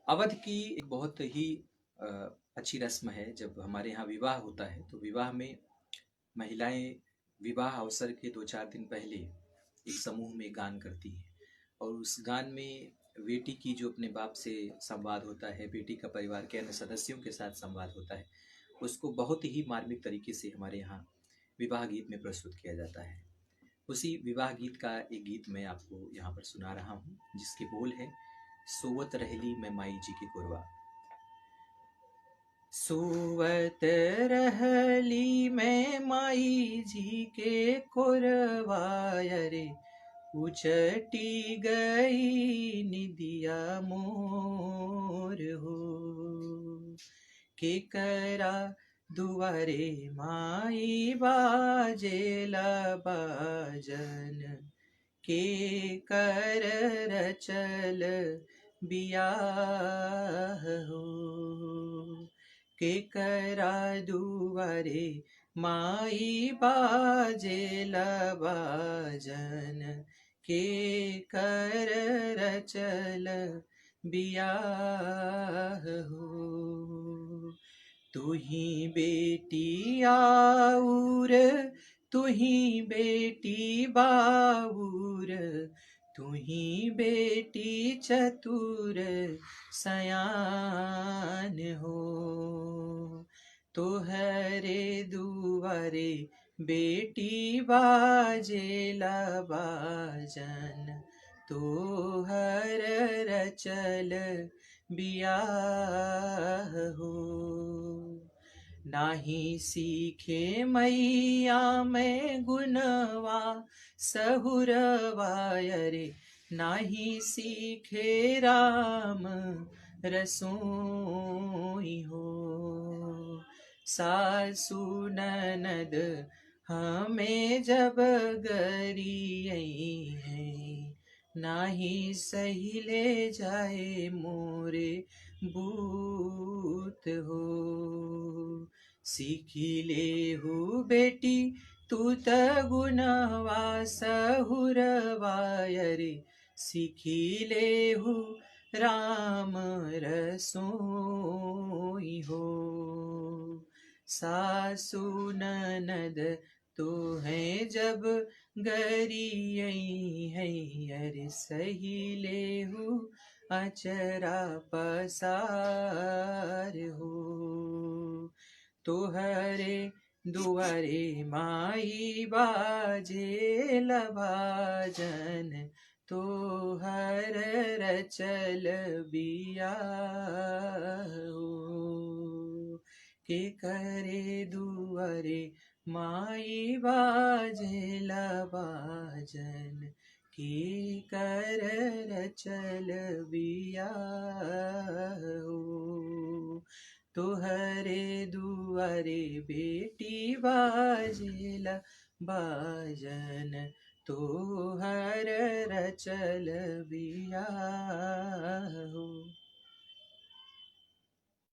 अवध की एक बहुत ही अ, अच्छी रस्म है। जब हमारे यहाँ विवाह होता है तो विवाह में महिलाएं विवाह अवसर के 2-4 दिन पहले एक समूह में गान करती हैं और उस गान में बेटी की जो अपने बाप से संवाद होता है, बेटी का परिवार के अन्य सदस्यों के साथ संवाद होता है, उसको बहुत ही मार्मिक तरीके से हमारे यहाँ विवाह गीत में प्रस्तुत किया जाता है। उसी विवाह गीत का एक गीत मैं आपको यहाँ पर सुना रहा हूँ, जिसके बोल है, सोवत रहली मैं माई जी की कुरवा। सोवत रहली मैं माई जी के कोरवाय रे, उचटी गई निदिया मोर हो। के करा दुआरे माई बाजेला बाजन, के कर रचल बियाह हो। के करा दुआरे माई बाजेला बाजन, के कर रचल बियाह हो। तुही बेटी आऊर, तुही बेटी बाऊर, तुही बेटी चतुर सयान हो। तोहरे दुआरे बेटी बाजेला बाजन, तोहर रचल बियाह हो। नाही सीखे मैया मैं गुनवा सहुरवाय रे, नाही सीखे राम रसोई हो। सासु ननद हमें जब गरियई है, नाही सही ले जाए मोरे बूत हो। सीखी ले हु बेटी तू त गुनवा सहुरवाय रे, सीखी ले हु राम रसोई हो। सासु ननद तो है जब गरियई है, अरे सही ले हु अचरा पसार हो। तोहरे दुआरे माई बाजेल बाजन, तोहर रचल बियाह हो। के करे दुआरे माई बाजेल बाजन, के कर रचल बियाह हो। तोहरे दुआरे बेटी बाजेला बाजन, तोहर रचल बियाह हो।